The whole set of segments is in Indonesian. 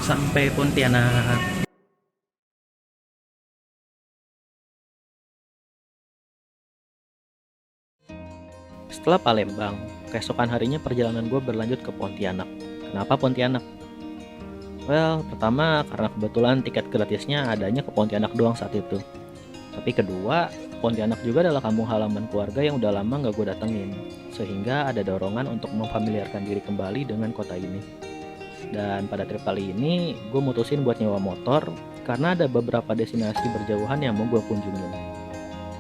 sampai Pontianak. Setelah Palembang, keesokan harinya perjalanan gue berlanjut ke Pontianak. Kenapa Pontianak? Well, pertama karena kebetulan tiket gratisnya adanya ke Pontianak doang saat itu. Tapi kedua, Pontianak juga adalah kampung halaman keluarga yang udah lama gak gue datengin. Sehingga ada dorongan untuk memfamiliarkan diri kembali dengan kota ini. Dan pada trip kali ini, gue mutusin buat nyewa motor karena ada beberapa destinasi berjauhan yang mau gue kunjungin.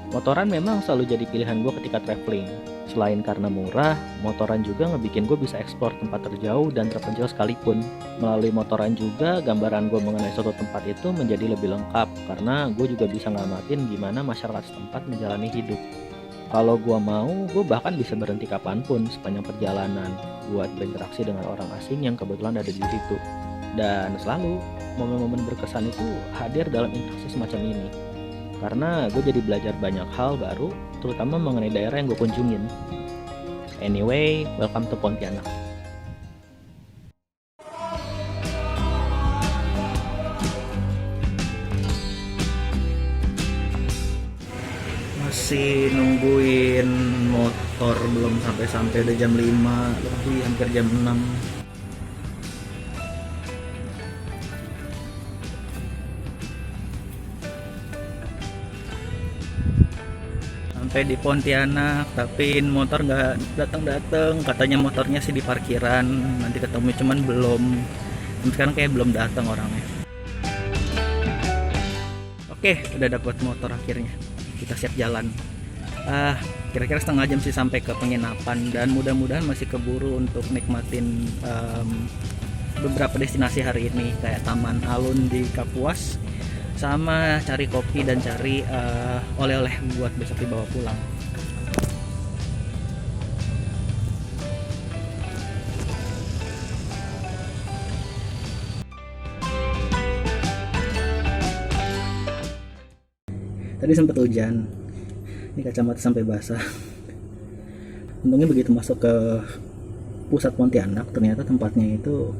Motoran memang selalu jadi pilihan gue ketika traveling. Selain karena murah, motoran juga ngebikin gue bisa eksplor tempat terjauh dan terpencil sekalipun. Melalui motoran juga, gambaran gue mengenai suatu tempat itu menjadi lebih lengkap karena gue juga bisa ngamatin gimana masyarakat setempat menjalani hidup. Kalau gue mau, gue bahkan bisa berhenti kapanpun sepanjang perjalanan buat berinteraksi dengan orang asing yang kebetulan ada di situ. Dan selalu, momen-momen berkesan itu hadir dalam interaksi semacam ini. Karena gue jadi belajar banyak hal baru, terutama mengenai daerah yang gue kunjungin. Anyway, welcome to Pontianak. Masih nungguin motor, belum sampai-sampai, udah jam 5 lebih, hampir jam 6. Sampai di Pontianak, tapi motor nggak datang-datang. Katanya motornya sih di parkiran, nanti ketemu, cuman belum. Sekarang kayak belum datang orangnya. Oke, udah dapat motor akhirnya. Kita siap jalan. Kira-kira setengah jam sih sampai ke penginapan, dan mudah-mudahan masih keburu untuk nikmatin beberapa destinasi hari ini kayak Taman Alun di Kapuas, sama cari kopi dan cari oleh-oleh buat besok dibawa pulang. Tadi sempat hujan, ini kacamata sampai basah. Untungnya begitu masuk ke pusat Pontianak, ternyata tempatnya itu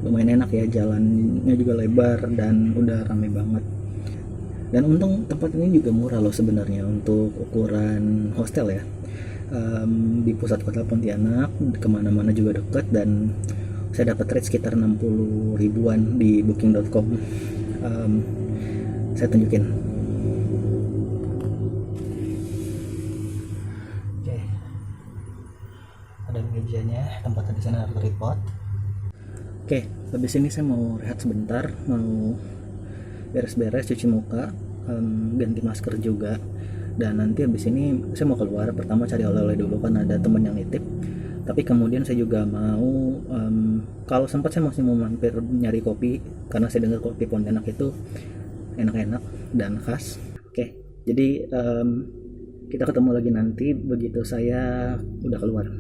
lumayan enak ya, jalannya juga lebar dan udah rame banget. Dan untung tempat ini juga murah loh sebenarnya untuk ukuran hostel ya. Di pusat kota Pontianak, kemana-mana juga deket, dan saya dapat rate sekitar 60 ribuan di booking.com. Saya tunjukin. Oke, ada mejanya, tempatnya di sana harus report. Oke, habis ini saya mau rehat sebentar, mau beres-beres, cuci muka, ganti masker juga. Dan nanti habis ini saya mau keluar, pertama cari oleh-oleh dulu kan ada temen yang nitip. Tapi kemudian saya juga mau, kalau sempat saya masih mau mampir nyari kopi, karena saya dengar kopi Pontianak itu enak-enak dan khas. Oke, jadi kita ketemu lagi nanti begitu saya udah keluar.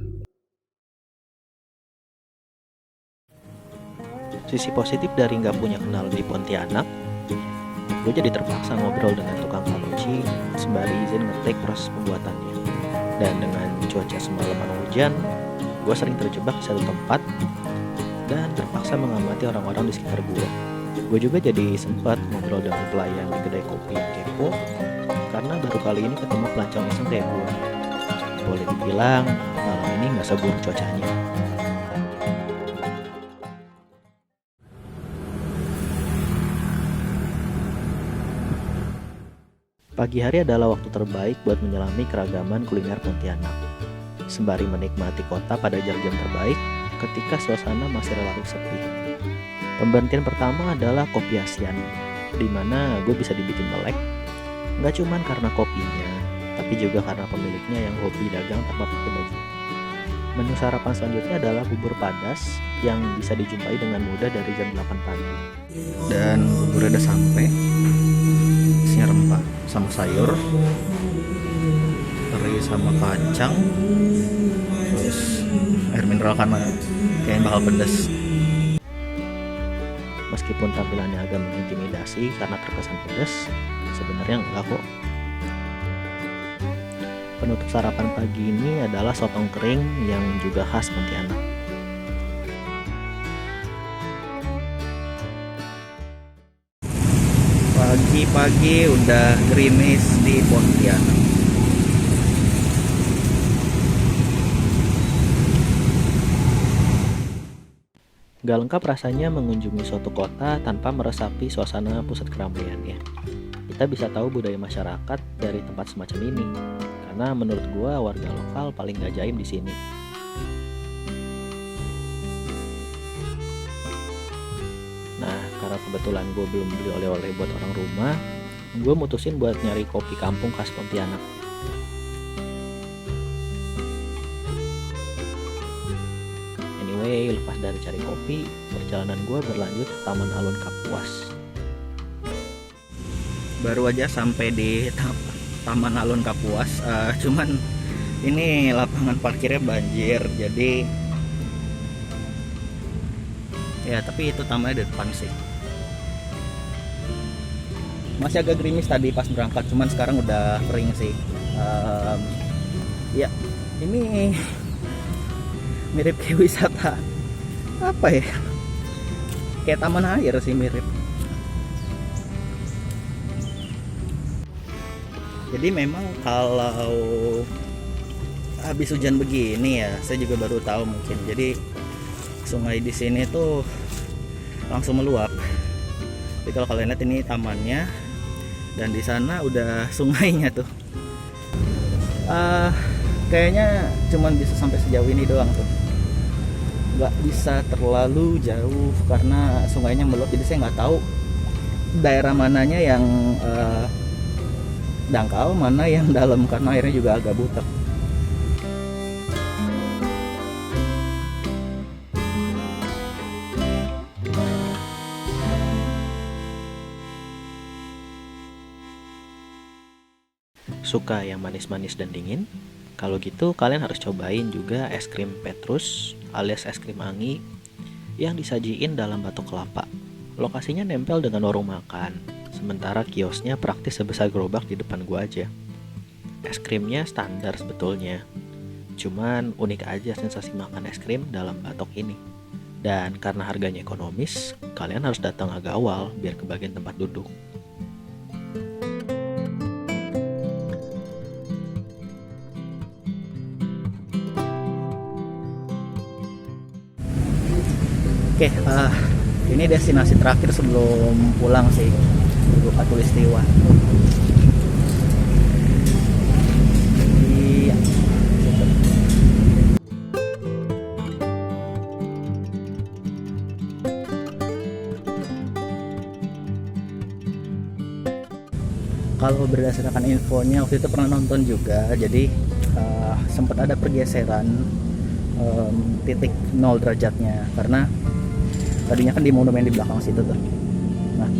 Sisi positif dari nggak punya kenal di Pontianak, gue jadi terpaksa ngobrol dengan tukang kaluci sembari izin ngetik proses pembuatannya. Dan dengan cuaca semalaman hujan, gue sering terjebak di satu tempat dan terpaksa mengamati orang-orang di sekitar gue. Gue juga jadi sempat ngobrol dengan pelayan di kedai kopi yang kepo, karena baru kali ini ketemu pelancong iseng kayak gue. Boleh dibilang malam ini nggak seburuk cuacanya. Pagi hari adalah waktu terbaik buat menyelami keragaman kuliner Pontianak. Sembari menikmati kota pada jam-jam terbaik ketika suasana masih relatif sepi. Pemberhentian pertama adalah Kopi Asian, di mana gue bisa dibikin melek. Nggak cuman karena kopinya, tapi juga karena pemiliknya yang hobi dagang tanpa pakai baju. Menu sarapan selanjutnya adalah bubur padas yang bisa dijumpai dengan mudah dari jam 8 pagi. Dan bubur udah sampai, isinya rempah sama sayur, teri sama kacang, terus air mineral karena kayaknya bakal pedas. Meskipun tampilannya agak mengintimidasi karena terkesan pedas, sebenarnya enggak kok. Penutup sarapan pagi ini adalah sotong kering yang juga khas Pontianak. Pagi-pagi udah gerimis di Pontianak. Gak lengkap rasanya mengunjungi suatu kota tanpa meresapi suasana pusat keramaiannya. Kita bisa tahu budaya masyarakat dari tempat semacam ini, karena menurut gua warga lokal paling gak jaim di sini. Nah, karena kebetulan gue belum beli oleh-oleh buat orang rumah, gue mutusin buat nyari kopi kampung khas Pontianak. Anyway, lepas dari cari kopi, perjalanan gue berlanjut ke Taman Alun Kapuas. Baru aja sampai di Taman Alun Kapuas, cuman ini lapangan parkirnya banjir, jadi ya tapi itu tamannya di depan sih. Masih agak gerimis tadi pas berangkat, cuman sekarang udah kering sih. Ya ini mirip kayak wisata apa ya, kayak taman air sih mirip. Jadi memang kalau habis hujan begini ya, saya juga baru tahu mungkin. Jadi sungai di sini tuh langsung meluap. Jadi kalau kalian lihat ini tamannya, dan di sana udah sungainya tuh. Kayaknya cuman bisa sampai sejauh ini doang tuh. Nggak bisa terlalu jauh karena sungainya meluap. Jadi saya nggak tahu daerah mananya yang dangkal, mana yang dalam karena airnya juga agak butek. Suka yang manis-manis dan dingin? Kalau gitu kalian harus cobain juga es krim Petrus alias es krim Anggi yang disajiin dalam batok kelapa. Lokasinya nempel dengan warung makan, sementara kiosnya praktis sebesar gerobak di depan gua aja. Es krimnya standar sebetulnya, cuman unik aja sensasi makan es krim dalam batok ini. Dan karena harganya ekonomis, kalian harus datang agak awal biar kebagian tempat duduk. Oke, ini destinasi terakhir sebelum pulang sih, Ibu Khatulistiwa. Iya. Kalau berdasarkan infonya waktu itu pernah nonton juga, jadi sempat ada pergeseran titik 0 derajatnya karena tadinya kan di monumen di belakang situ tuh. Nah,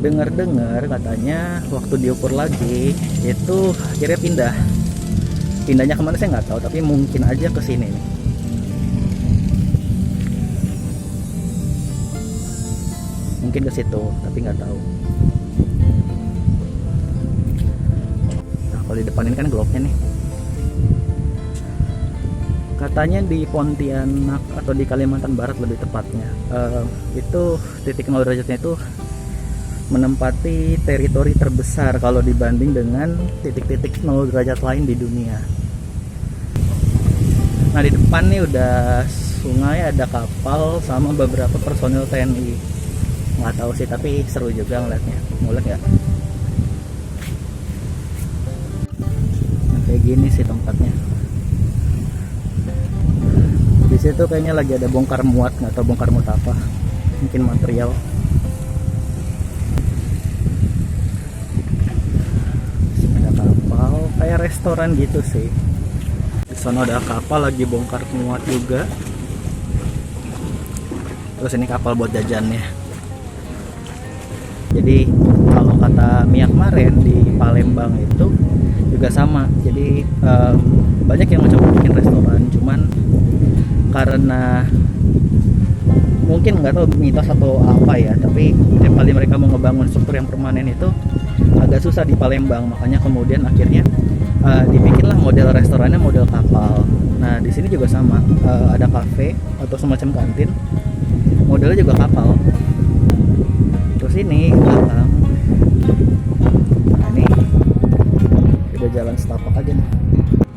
dengar-dengar katanya waktu diukur lagi itu akhirnya pindahnya kemana saya nggak tahu, tapi mungkin aja ke sini nih. Mungkin ke situ tapi nggak tahu. Nah, kalau di depan ini kan globnya nih, katanya di Pontianak atau di Kalimantan Barat lebih tepatnya, itu titik 0 derajatnya itu menempati teritori terbesar kalau dibanding dengan titik-titik 0 derajat lain di dunia. Nah, di depan nih udah sungai, ada kapal sama beberapa personil TNI. Nggak tahu sih, tapi seru juga ngeliatnya. Mau lihat nggak? Nah, kayak gini sih tempatnya. Di situ kayaknya lagi ada bongkar muat, nggak tahu bongkar muat apa, mungkin material. Ada kapal, kayak restoran gitu sih. Di sana ada kapal lagi bongkar muat juga. Terus ini kapal buat jajannya. Jadi kalau kata Mia kemarin di Palembang itu juga sama. Jadi banyak yang mencoba bikin restoran, cuman karena mungkin nggak tahu mitos atau apa ya, tapi tiap kali mereka mau ngebangun struktur yang permanen itu agak susah di Palembang, makanya kemudian akhirnya dibikinlah model restorannya model kapal. Nah, di sini juga sama, ada kafe atau semacam kantin, modelnya juga kapal. Terus ini belakang jalan setapak aja nih.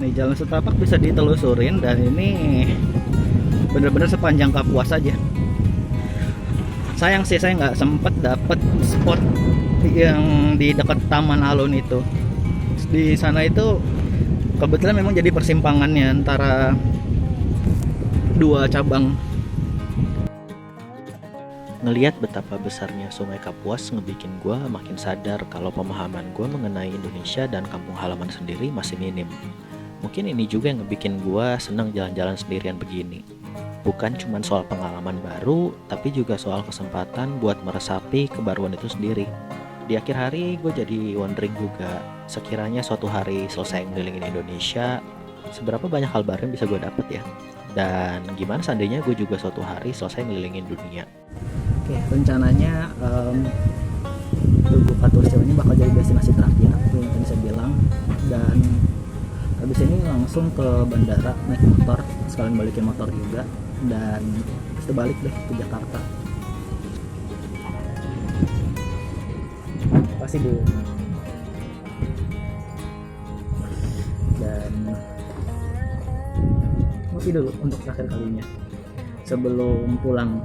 Nih jalan setapak bisa ditelusurin dan ini bener-bener sepanjang Kapuas aja. Sayang sih saya nggak sempet dapet spot yang di dekat Taman Alun itu. Di sana itu kebetulan memang jadi persimpangannya antara dua cabang. Ngeliat betapa besarnya Sungai Kapuas ngebikin gue makin sadar kalau pemahaman gue mengenai Indonesia dan kampung halaman sendiri masih minim. Mungkin ini juga yang ngebikin gue senang jalan-jalan sendirian begini. Bukan cuma soal pengalaman baru, tapi juga soal kesempatan buat meresapi kebaruan itu sendiri. Di akhir hari gue jadi wondering juga, sekiranya suatu hari selesai ngelilingin Indonesia, seberapa banyak hal baru yang bisa gue dapet ya? Dan gimana seandainya gue juga suatu hari selesai ngelilingin dunia? Oke, rencananya Tugu Katulistiwa ini bakal jadi destinasi terakhir yang tadi saya bilang, dan habis ini langsung ke bandara naik motor, sekalian balikin motor juga, dan habis itu balik deh ke Jakarta. Pasti dulu. Dan ngopi dulu untuk terakhir kalinya sebelum pulang.